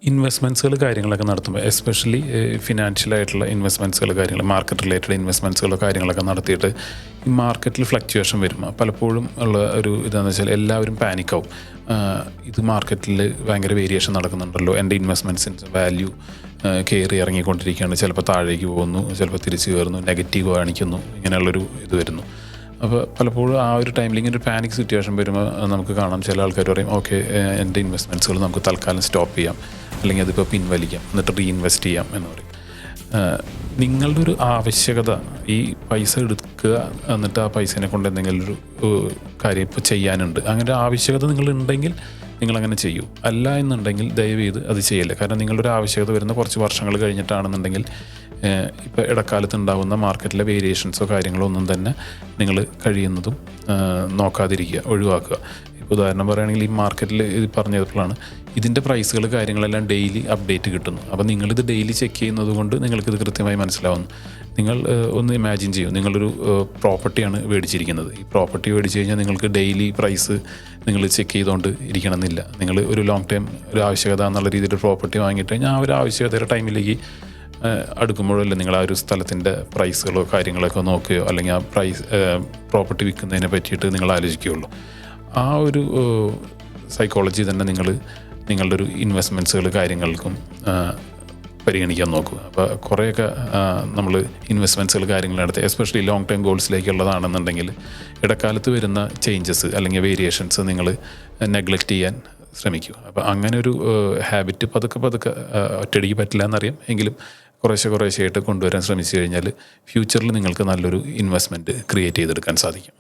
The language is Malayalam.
ഇൻവെസ്റ്റ്മെൻറ്റ്സുകൾ കാര്യങ്ങളൊക്കെ നടത്തുമ്പോൾ എസ്പെഷ്യലി ഫിനാൻഷ്യലായിട്ടുള്ള ഇൻവെസ്റ്റ്മെൻറ്റ്സുകൾ കാര്യങ്ങൾ മാർക്കറ്റ് റിലേറ്റഡ് ഇൻവെസ്റ്റ്മെൻറ്റ്സുകൾ കാര്യങ്ങളൊക്കെ നടത്തിയിട്ട് ഈ മാർക്കറ്റിൽ ഫ്ലക്ച്വേഷൻ വരുമ്പോൾ പലപ്പോഴും ഉള്ള ഒരു ഇതാണെന്ന് വെച്ചാൽ എല്ലാവരും പാനിക്കാവും. ഇത് മാർക്കറ്റിൽ ഭയങ്കര വേരിയേഷൻ നടക്കുന്നുണ്ടല്ലോ, എൻ്റെ ഇൻവെസ്റ്റ്മെൻറ്റ്സിൻ്റെ വാല്യൂ കയറി ഇറങ്ങിക്കൊണ്ടിരിക്കുകയാണ്, ചിലപ്പോൾ താഴേക്ക് പോകുന്നു, ചിലപ്പോൾ തിരിച്ച് കയറുന്നു, നെഗറ്റീവ് കാണിക്കുന്നു, ഇങ്ങനെയുള്ളൊരു ഇത് വരുന്നു. അപ്പോൾ പലപ്പോഴും ആ ഒരു ടൈമിൽ ഇങ്ങനെ ഒരു പാനിക് സിറ്റുവേഷൻ വരുമ്പോൾ നമുക്ക് കാണാം ചില ആൾക്കാർ പറയും ഓക്കെ എൻ്റെ ഇൻവെസ്റ്റ്മെൻറ്റ്സുകൾ നമുക്ക് തൽക്കാലം സ്റ്റോപ്പ് ചെയ്യാം, അല്ലെങ്കിൽ അതിപ്പോൾ പിൻവലിക്കാം, എന്നിട്ട് റീഇൻവെസ്റ്റ് ചെയ്യാം എന്ന് പറയും. നിങ്ങളുടെ ഒരു ആവശ്യകത ഈ പൈസ എടുക്കുക എന്നിട്ട് ആ പൈസേനെ കൊണ്ട് എന്തെങ്കിലും ഒരു കാര്യം ഇപ്പോൾ ചെയ്യാനുണ്ട്, അങ്ങനെ ഒരു ആവശ്യകത നിങ്ങളുണ്ടെങ്കിൽ നിങ്ങളങ്ങനെ ചെയ്യൂ. അല്ല എന്നുണ്ടെങ്കിൽ ദയവ് ചെയ്ത് അത് ചെയ്യില്ല. കാരണം നിങ്ങളുടെ ആവശ്യകത വരുന്ന കുറച്ച് വർഷങ്ങൾ കഴിഞ്ഞിട്ടാണെന്നുണ്ടെങ്കിൽ ഇപ്പോൾ ഇടക്കാലത്ത് ഉണ്ടാകുന്ന മാർക്കറ്റിലെ വേരിയേഷൻസോ കാര്യങ്ങളോ ഒന്നും തന്നെ നിങ്ങൾ കഴിയുന്നതും നോക്കാതിരിക്കുക, ഒഴിവാക്കുക. ഇപ്പോൾ ഉദാഹരണം പറയുകയാണെങ്കിൽ ഈ മാർക്കറ്റിൽ ഇത് പറഞ്ഞപ്പോഴാണ് ഇതിൻ്റെ പ്രൈസുകൾ കാര്യങ്ങളെല്ലാം ഡെയിലി അപ്ഡേറ്റ് കിട്ടുന്നു. അപ്പോൾ നിങ്ങളിത് ഡെയിലി ചെക്ക് ചെയ്യുന്നത് കൊണ്ട് നിങ്ങൾക്കിത് കൃത്യമായി മനസ്സിലാവുന്നു. നിങ്ങൾ ഒന്ന് ഇമാജിൻ ചെയ്യും, നിങ്ങളൊരു പ്രോപ്പർട്ടിയാണ് മേടിച്ചിരിക്കുന്നത്. ഈ പ്രോപ്പർട്ടി മേടിച്ച് കഴിഞ്ഞാൽ നിങ്ങൾക്ക് ഡെയിലി പ്രൈസ് നിങ്ങൾ ചെക്ക് ചെയ്തുകൊണ്ട് ഇരിക്കണമെന്നില്ല. നിങ്ങൾ ഒരു ലോങ് ടൈം ഒരു ആവശ്യകത എന്നുള്ള രീതിയിൽ പ്രോപ്പർട്ടി വാങ്ങിയിട്ട് കഴിഞ്ഞാൽ ആ ഒരു ആവശ്യകതയുടെ ടൈമിലേക്ക് അടുക്കുമ്പോഴല്ലേ നിങ്ങൾ ആ ഒരു സ്ഥലത്തിൻ്റെ പ്രൈസുകളോ കാര്യങ്ങളൊക്കെ നോക്കുകയോ അല്ലെങ്കിൽ ആ പ്രോപ്പർട്ടി വിൽക്കുന്നതിനെ പറ്റിയിട്ട് നിങ്ങൾ ആലോചിക്കുകയുള്ളൂ. ആ ഒരു സൈക്കോളജി തന്നെ നിങ്ങളുടെ ഒരു ഇൻവെസ്റ്റ്മെൻറ്റ്സുകൾ കാര്യങ്ങൾക്കും പരിഗണിക്കാൻ നോക്കുക. അപ്പോൾ കുറേയൊക്കെ നമ്മൾ ഇൻവെസ്റ്റ്മെൻറ്റ്സുകൾ കാര്യങ്ങൾ നടത്തി എസ്പെഷ്യലി ലോങ് ടൈം ഗോൾസിലേക്കുള്ളതാണെന്നുണ്ടെങ്കിൽ ഇടക്കാലത്ത് വരുന്ന ചേഞ്ചസ് അല്ലെങ്കിൽ വേരിയേഷൻസ് നിങ്ങൾ നെഗ്ലക്റ്റ് ചെയ്യാൻ ശ്രമിക്കുക. അപ്പോൾ അങ്ങനെ ഒരു ഹാബിറ്റ് പതുക്കെ ഒറ്റയടിക്ക് പറ്റില്ല എന്നറിയാം, എങ്കിലും കുറേശ്ശെ ആയിട്ട് കൊണ്ടുവരാൻ ശ്രമിച്ചു കഴിഞ്ഞാൽ ഫ്യൂച്ചറിൽ നിങ്ങൾക്ക് നല്ലൊരു ഇൻവെസ്റ്റ്മെൻറ്റ് ക്രിയേറ്റ് ചെയ്തെടുക്കാൻ സാധിക്കും.